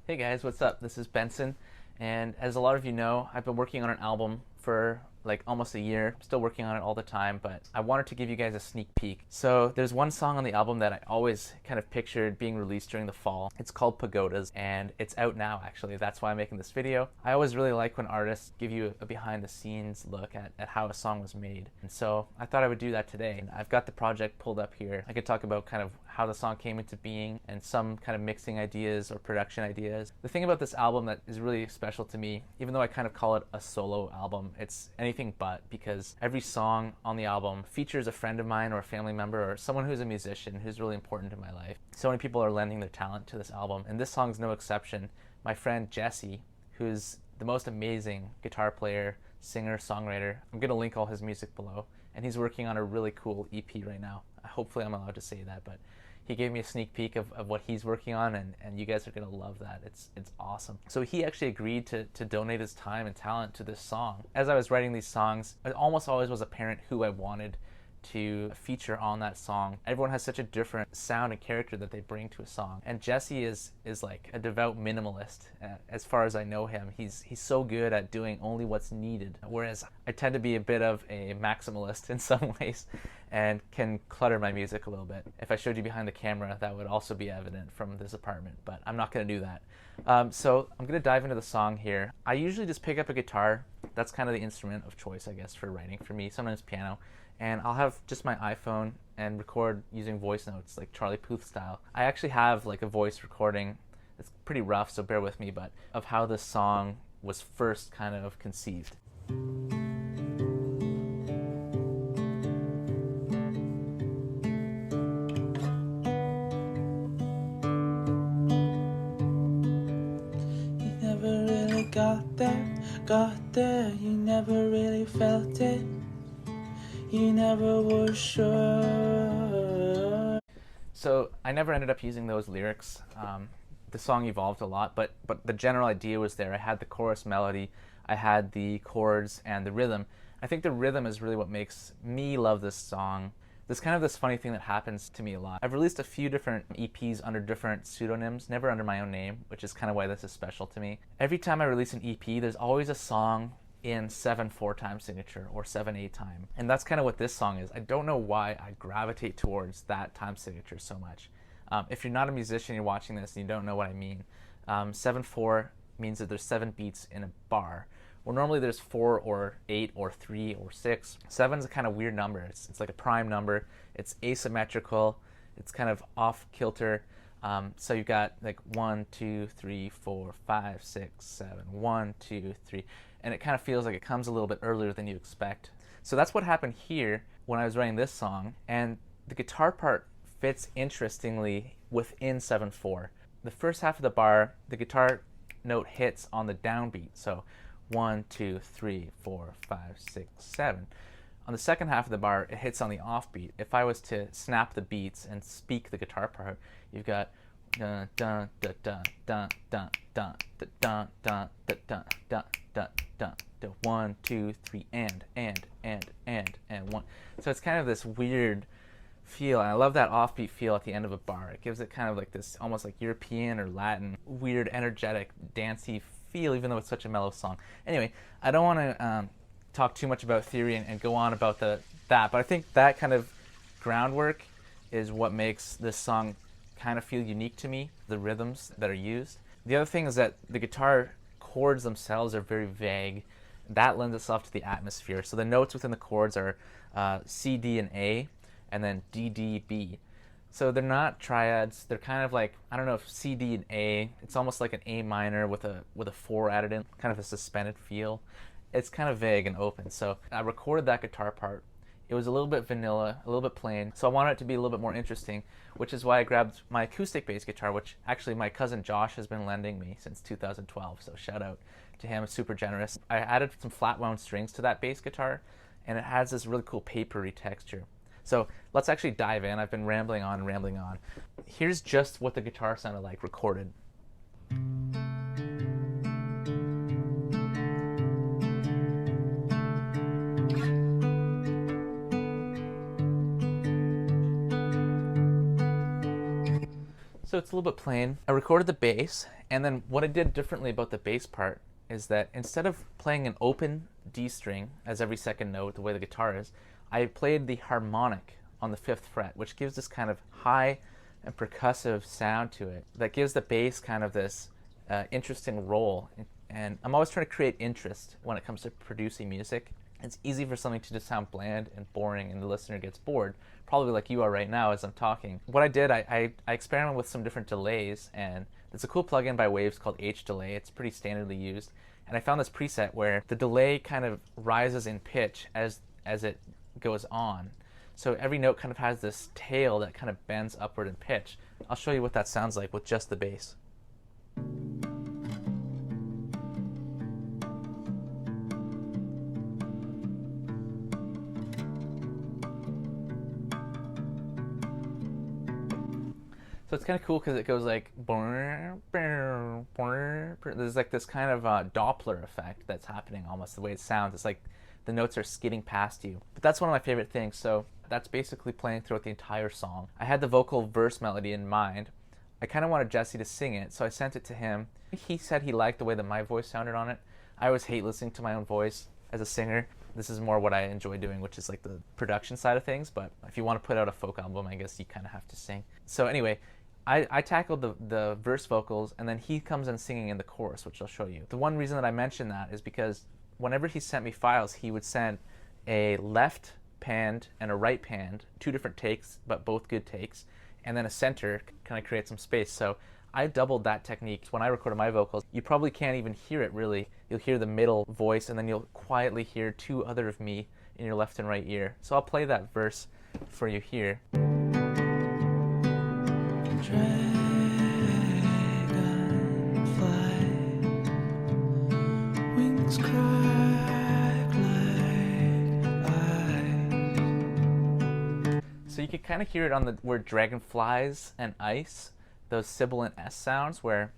Hey guys, what's up? This is Benson, and as a lot of you know, I've been working on an album for like almost a year. I'm still working on it all the time, but I wanted to give you guys a sneak peek. So there's one song on the album that I always kind of pictured being released during the fall. It's called Pagodas, and it's out now actually. That's why I'm making this video. I always really like when artists give you a behind the scenes look at how a song was made. And so I thought I would do that today. And I've got the project pulled up here. I could talk about kind of how the song came into being and some kind of mixing ideas or production ideas. The thing about this album that is really special to me, even though I kind of call it a solo album, it's anything but, because every song on the album features a friend of mine or a family member or someone who's a musician who's really important in my life. So many people are lending their talent to this album, and this song's no exception. My friend Jesse, who's the most amazing guitar player, singer, songwriter, I'm going to link all his music below, and he's working on a really cool EP right now. Hopefully I'm allowed to say that, but he gave me a sneak peek of what he's working on, and you guys are going to love that. It's awesome. So he actually agreed to donate his time and talent to this song. As I was writing these songs, it almost always was apparent who I wanted to feature on that song. Everyone has such a different sound and character that they bring to a song, and Jesse is like a devout minimalist. As far as I know him, he's so good at doing only what's needed, whereas I tend to be a bit of a maximalist in some ways and can clutter my music a little bit. If I showed you behind the camera, that would also be evident from this apartment, but I'm not going to do that. So I'm going to dive into the song here. I usually just pick up a guitar. That's kind of the instrument of choice, I guess, for writing for me, sometimes piano. And I'll have just my iPhone and record using voice notes, like Charlie Puth style. I actually have like a voice recording. It's pretty rough, so bear with me, but of how this song was first kind of conceived. You never really got there, you never really felt it. You never were sure. So I never ended up using those lyrics. The song evolved a lot, but the general idea was there. I had the chorus melody, I had the chords and the rhythm. I think the rhythm is really what makes me love this song. There's kind of this funny thing that happens to me a lot. I've released a few different EPs under different pseudonyms, never under my own name, which is kind of why this is special to me. Every time I release an EP, there's always a song in 7/4 time signature or 7/8 time. And that's kind of what this song is. I don't know why I gravitate towards that time signature so much. If you're not a musician, you're watching this and you don't know what I mean. 7/4 means that there's 7 beats in a bar. Well, normally there's 4 or 8 or 3 or 6. 7's a kind of weird number. It's like a prime number. It's asymmetrical. It's kind of off kilter. So you've got like 1, 2, 3, 4, 5, 6, 7, 1, 2, 3. And it kind of feels like it comes a little bit earlier than you expect. So that's what happened here when I was writing this song, and the guitar part fits interestingly within 7/4. The first half of the bar, the guitar note hits on the downbeat, so 1, 2, 3, 4, 5, 6, 7. On the second half of the bar, it hits on the offbeat. If I was to snap the beats and speak the guitar part, you've got dun dun dun dun dun dun dun dun dun dun dun dun dun dun. 1, 2, 3, and 1. So it's kind of this weird feel, and I love that offbeat feel at the end of a bar. It gives it kind of like this almost like European or Latin, weird, energetic, dancey feel, even though it's such a mellow song. Anyway, I don't want to talk too much about theory and go on about that, but I think that kind of groundwork is what makes this song kind of feel unique to me, the rhythms that are used. The other thing is that the guitar chords themselves are very vague. That lends itself to the atmosphere. So the notes within the chords are C, D, and A, and then D, D, B. So they're not triads. They're kind of like, I don't know if C, D, and A. It's almost like an A minor with a 4 added in, kind of a suspended feel. It's kind of vague and open. So I recorded that guitar part. It was a little bit vanilla, a little bit plain, so I wanted it to be a little bit more interesting, which is why I grabbed my acoustic bass guitar, which actually my cousin Josh has been lending me since 2012, so shout out to him, super generous. I added some flat wound strings to that bass guitar, and it has this really cool papery texture. So let's actually dive in. I've been rambling on and rambling on. Here's just what the guitar sounded like recorded. So it's a little bit plain. I recorded the bass, and then what I did differently about the bass part is that instead of playing an open D string as every second note, the way the guitar is, I played the harmonic on the 5th fret, which gives this kind of high and percussive sound to it that gives the bass kind of this interesting role. And I'm always trying to create interest when it comes to producing music. It's easy for something to just sound bland and boring and the listener gets bored, probably like you are right now as I'm talking. What I did, I experimented with some different delays, and there's a cool plugin by Waves called H Delay. It's pretty standardly used. And I found this preset where the delay kind of rises in pitch as it goes on. So every note kind of has this tail that kind of bends upward in pitch. I'll show you what that sounds like with just the bass. So it's kind of cool because it goes like, there's like this kind of Doppler effect that's happening almost the way it sounds. It's like the notes are skidding past you. But that's one of my favorite things. So that's basically playing throughout the entire song. I had the vocal verse melody in mind. I kind of wanted Jesse to sing it, so I sent it to him. He said he liked the way that my voice sounded on it. I always hate listening to my own voice as a singer. This is more what I enjoy doing, which is like the production side of things. But if you want to put out a folk album, I guess you kind of have to sing. So anyway, I tackled the verse vocals, and then he comes in singing in the chorus, which I'll show you. The one reason that I mention that is because whenever he sent me files, he would send a left panned and a right panned, 2 different takes, but both good takes, and then a center kind of create some space. So I doubled that technique. When I recorded my vocals, you probably can't even hear it really. You'll hear the middle voice, and then you'll quietly hear 2 other of me in your left and right ear. So I'll play that verse for you here. Wings crack like ice. So you can kind of hear it on the word dragonflies and ice, those sibilant S sounds where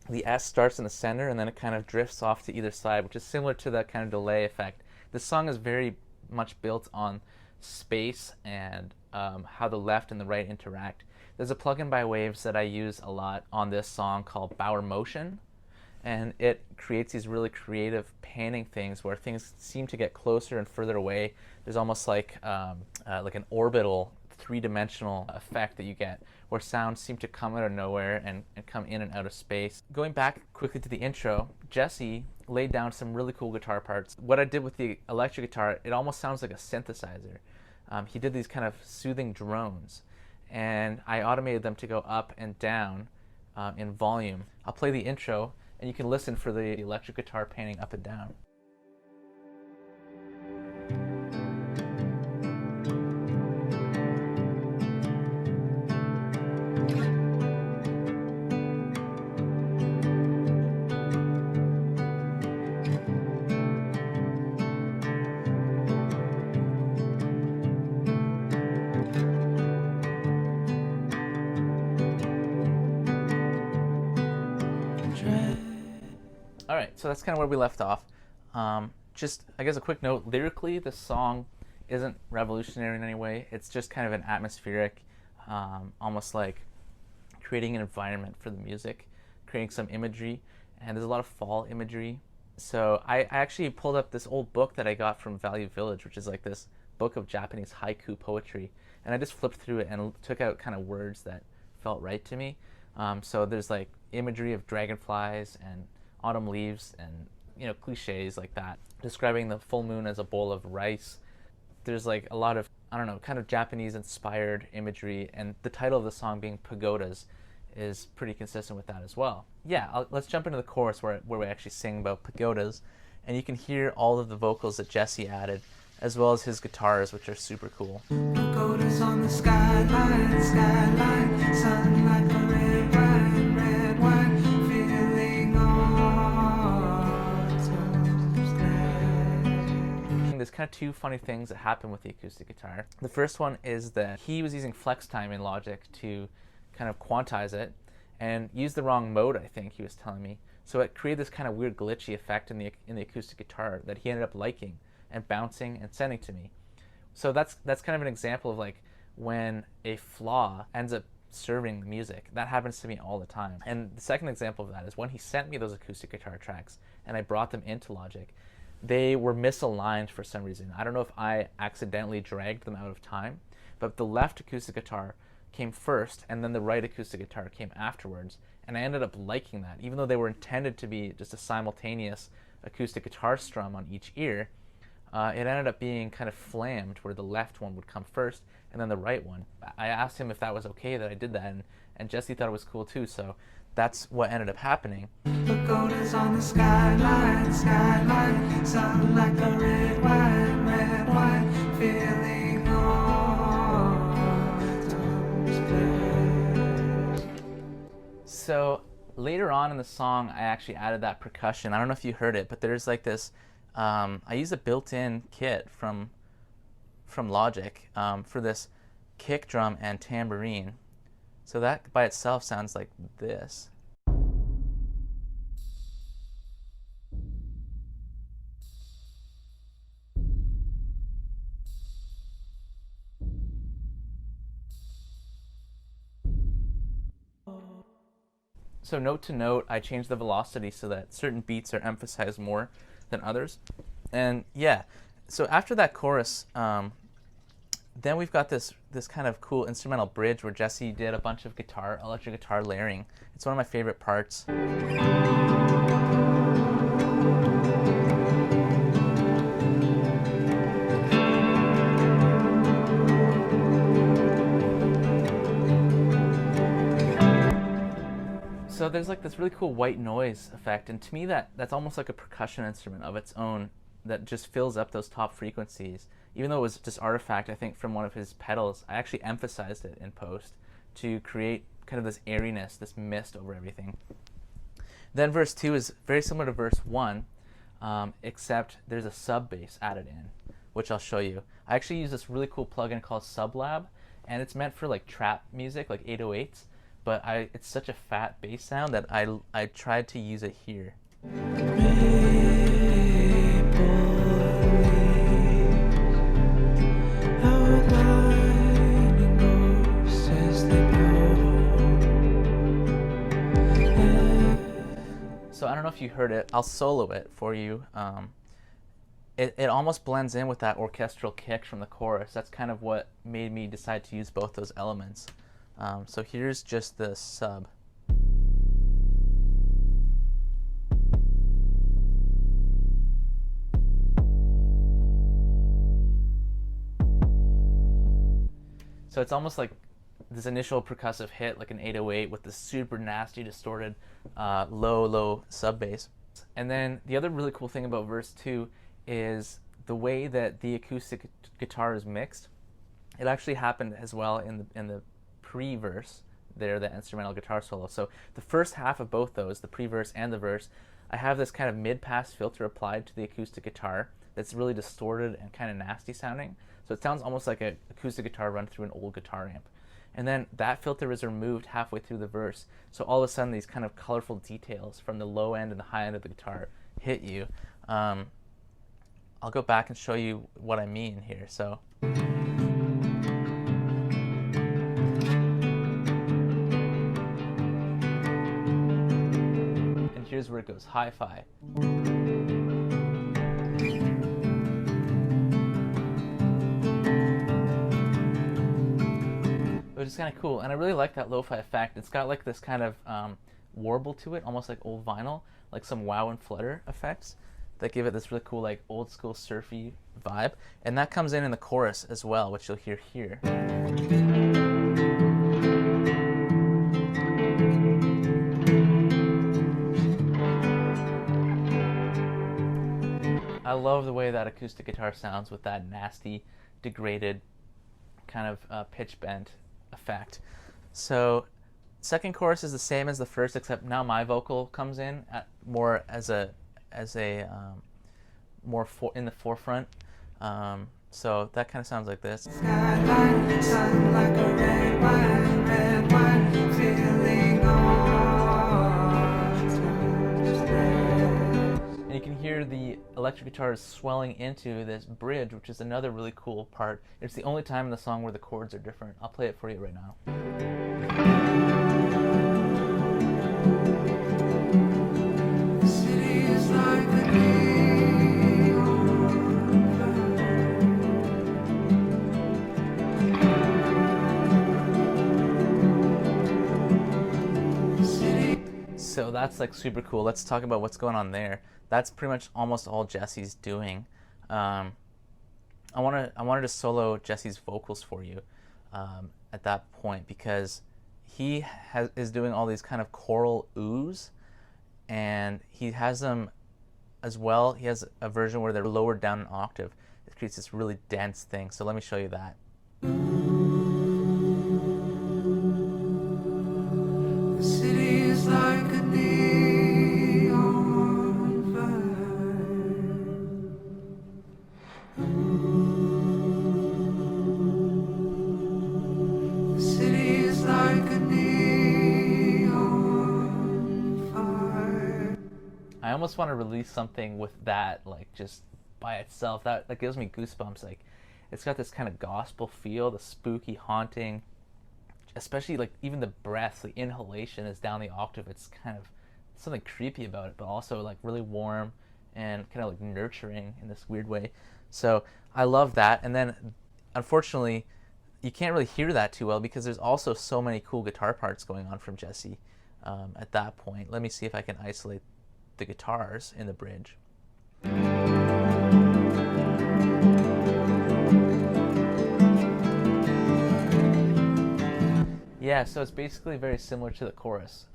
the S starts in the center and then it kind of drifts off to either side, which is similar to that kind of delay effect. This song is very much built on space and how the left and the right interact. There's a plugin by Waves that I use a lot on this song called Bower Motion, and it creates these really creative panning things where things seem to get closer and further away. There's almost like an orbital 3-dimensional effect that you get where sounds seem to come out of nowhere and come in and out of space. Going back quickly to the intro, Jesse laid down some really cool guitar parts. What I did with the electric guitar, it almost sounds like a synthesizer. He did these kind of soothing drones, and I automated them to go up and down in volume. I'll play the intro, and you can listen for the electric guitar panning up and down. Alright, so that's kind of where we left off. Just, I guess, a quick note. Lyrically, this song isn't revolutionary in any way. It's just kind of an atmospheric, almost like creating an environment for the music, creating some imagery, and there's a lot of fall imagery. So I actually pulled up this old book that I got from Value Village, which is like this book of Japanese haiku poetry, and I just flipped through it and took out kind of words that felt right to me. So there's like imagery of dragonflies and autumn leaves and, you know, cliches like that, describing the full moon as a bowl of rice. There's like a lot of, I don't know, kind of Japanese inspired imagery, and the title of the song being Pagodas is pretty consistent with that as well. Yeah, let's jump into the chorus where we actually sing about pagodas, and you can hear all of the vocals that Jesse added, as well as his guitars, which are super cool. Pagodas on the skyline, skyline, sun like a red wine, feeling autumn's day. There's kind of 2 funny things that happen with the acoustic guitar. The first one is that he was using flex time in Logic to kind of quantize it and used the wrong mode, I think he was telling me. So it created this kind of weird glitchy effect in the acoustic guitar that he ended up liking and bouncing and sending to me. So that's kind of an example of like when a flaw ends up serving the music. That happens to me all the time. And the second example of that is when he sent me those acoustic guitar tracks and I brought them into Logic, they were misaligned for some reason. I don't know if I accidentally dragged them out of time, but the left acoustic guitar came first and then the right acoustic guitar came afterwards, and I ended up liking that. Even though they were intended to be just a simultaneous acoustic guitar strum on each ear, it ended up being kind of flammed, where the left one would come first and then the right one. I asked him if that was okay that I did that, and Jesse thought it was cool too, so that's what ended up happening. Pagodas on the skyline, skyline, sun like a red wine, feeling autumn's bliss. So later on in the song, I actually added that percussion. I don't know if you heard it, but there's like this, I use a built-in kit from Logic for this kick drum and tambourine. So that by itself sounds like this. So note to note, I changed the velocity so that certain beats are emphasized more than others. And yeah, so after that chorus, then we've got this kind of cool instrumental bridge where Jesse did a bunch of electric guitar layering. It's one of my favorite parts. So there's like this really cool white noise effect, and to me that's almost like a percussion instrument of its own that just fills up those top frequencies. Even though it was just artifact, I think, from one of his pedals, I actually emphasized it in post to create kind of this airiness, this mist over everything. Then verse 2 is very similar to verse 1, except there's a sub bass added in, which I'll show you. I actually use this really cool plugin called Sublab, and it's meant for like trap music, like 808s, but it's such a fat bass sound that I tried to use it here. So I don't know if you heard it. I'll solo it for you. It almost blends in with that orchestral kick from the chorus. That's kind of what made me decide to use both those elements. So here's just the sub. So it's almost like this initial percussive hit, like an 808 with this super nasty, distorted, low sub bass. And then the other really cool thing about verse 2 is the way that the acoustic guitar is mixed. It actually happened as well in the pre-verse there, the instrumental guitar solo. So the first half of both those, the pre-verse and the verse, I have this kind of mid-pass filter applied to the acoustic guitar that's really distorted and kind of nasty sounding. So it sounds almost like an acoustic guitar run through an old guitar amp. And then that filter is removed halfway through the verse. So all of a sudden these kind of colorful details from the low end and the high end of the guitar hit you. I'll go back and show you what I mean here. So. And here's where it goes hi-fi. Which is kind of cool, and I really like that lo-fi effect. It's got like this kind of warble to it, almost like old vinyl, like some wow and flutter effects that give it this really cool, like old school surfy vibe. And that comes in the chorus as well, which you'll hear here. I love the way that acoustic guitar sounds with that nasty, degraded, kind of pitch bend effect. So second chorus is the same as the first, except now my vocal comes in more as a more in the forefront. So that kind of sounds like this. Skyline, sun like a red wine, feeling autumn's bliss. And you can hear the electric guitars swelling into this bridge, which is another really cool part. It's the only time in the song where the chords are different. I'll play it for you right now. So that's like super cool. Let's talk about what's going on there. That's pretty much almost all Jesse's doing. I wanted to solo Jesse's vocals for you at that point because is doing all these kind of choral oohs, and he has them as well. He has a version where they're lowered down an octave. It creates this really dense thing. So let me show you that. The city is like a neon fire. The city is like a neon fire. I almost want to release something with that, like just by itself. That gives me goosebumps. Like, it's got this kind of gospel feel, the spooky, haunting, especially like even the breath, the inhalation is down the octave. It's kind of something creepy about it, but also like really warm and kind of like nurturing in this weird way. So I love that. And then unfortunately, you can't really hear that too well because there's also so many cool guitar parts going on from Jesse at that point. Let me see if I can isolate the guitars in the bridge. Yeah, so it's basically very similar to the chorus,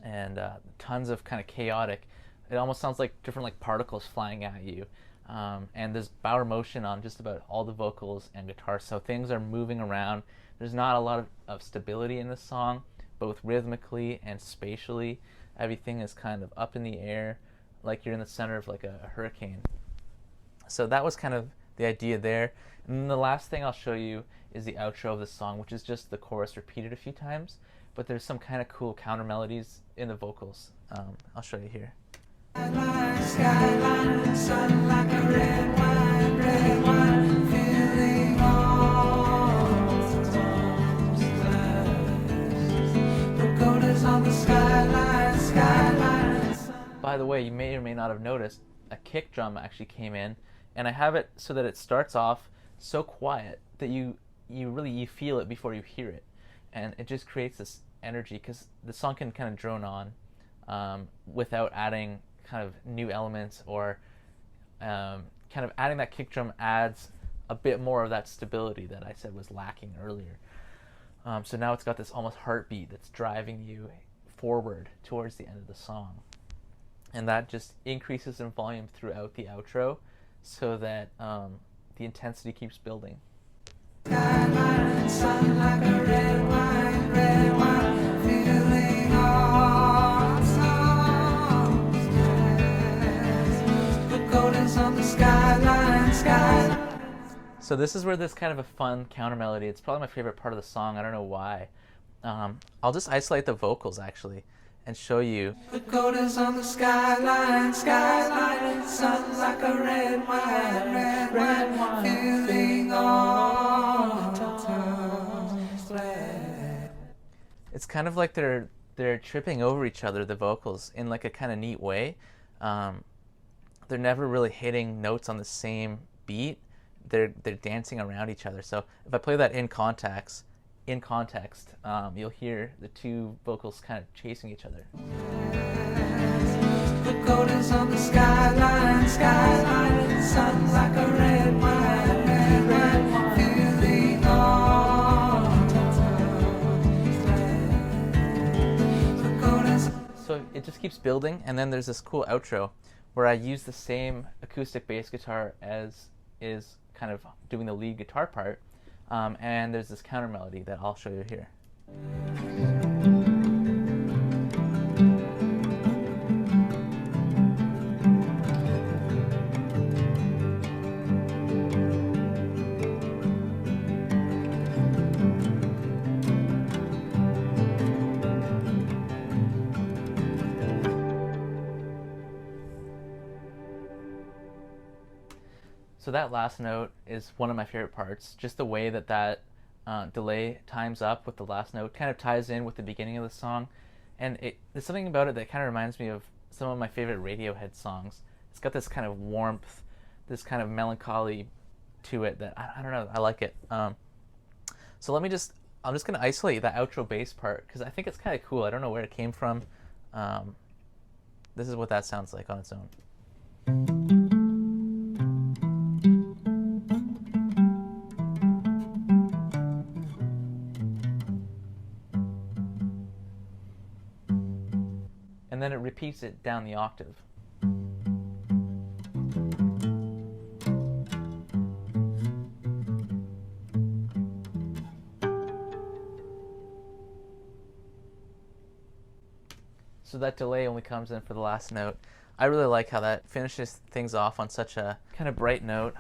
and tons of kind of chaotic. It almost sounds like different like particles flying at you, and there's Bauer motion on just about all the vocals and guitars. So things are moving around. There's not a lot of stability in this song, both rhythmically and spatially. Everything is kind of up in the air, like you're in the center of like a hurricane. So that was kind of the idea there. And then the last thing I'll show you is the outro of the song, which is just the chorus repeated a few times, but there's some kind of cool counter melodies in the vocals. I'll show you here. Skyline, sun like a red wine, feeling all the Pagodas on the skyline, skyline. By the way, you may or may not have noticed a kick drum actually came in, and I have it so that it starts off so quiet that you feel it before you hear it, and it just creates this energy because the song can kind of drone on without adding kind of new elements, or kind of adding that kick drum adds a bit more of that stability that I said was lacking earlier. So now it's got this almost heartbeat that's driving you forward towards the end of the song, and that just increases in volume throughout the outro so that the intensity keeps building. Skyline, sun like a red wine, feeling all songs. Pagodas on the skyline, skyline. So this is where this kind of a fun counter melody. It's probably my favorite part of the song. I don't know why. I'll just isolate the vocals actually and show you. Pagodas on the skyline, skyline, sun like a red wine, feeling all tongues red. It's kind of like they're tripping over each other, the vocals, in like a kind of neat way. They're never really hitting notes on the same beat. They're dancing around each other. So if I play that in context, you'll hear the two vocals kind of chasing each other. Pagodas on the skyline, skyline, sun like a red wine, feeling all tongues red. Pagodas. So it just keeps building, and then there's this cool outro where I use the same acoustic bass guitar as is kind of doing the lead guitar part, and there's this counter melody that I'll show you here. So that last note is one of my favorite parts. Just the way that delay times up with the last note kind of ties in with the beginning of the song, and there's something about it that kind of reminds me of some of my favorite Radiohead songs. It's got this kind of warmth, this kind of melancholy to it that I don't know. I like it. So I'm just gonna isolate that outro bass part because I think it's kind of cool. I don't know where it came from. This is what that sounds like on its own. And then it repeats it down the octave. So that delay only comes in for the last note. I really like how that finishes things off on such a kind of bright note.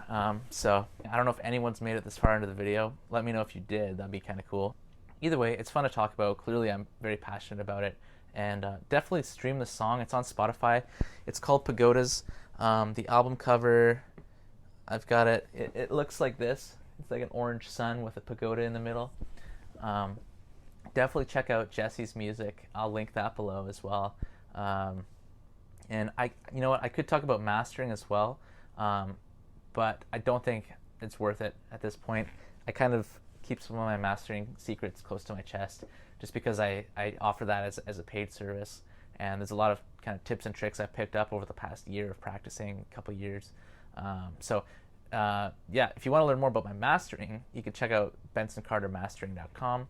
So I don't know if anyone's made it this far into the video. Let me know if you did. That'd be kind of cool. Either way, it's fun to talk about. Clearly, I'm very passionate about it. And definitely stream the song. It's on Spotify. It's called Pagodas. The album cover, I've got it. It looks like this. It's like an orange sun with a pagoda in the middle. Definitely check out Jesse's music. I'll link that below as well. And you know what? I could talk about mastering as well, but I don't think it's worth it at this point. I kind of keep some of my mastering secrets close to my chest, just because I offer that as a paid service. And there's a lot of kind of tips and tricks I've picked up over the past year of practicing, a couple years. Yeah, if you want to learn more about my mastering, you can check out BensonCarterMastering.com.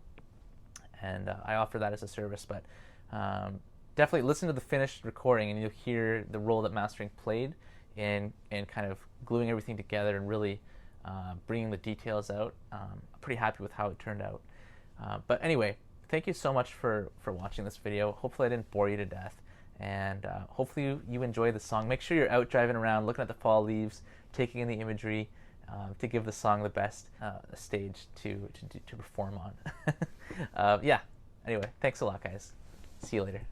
And I offer that as a service, but definitely listen to the finished recording and you'll hear the role that mastering played in kind of gluing everything together and really bringing the details out. I'm pretty happy with how it turned out. But anyway, thank you so much for watching this video. Hopefully I didn't bore you to death, and hopefully you enjoy the song. Make sure you're out driving around, looking at the fall leaves, taking in the imagery, to give the song the best stage to perform on. Yeah, anyway, thanks a lot, guys. See you later.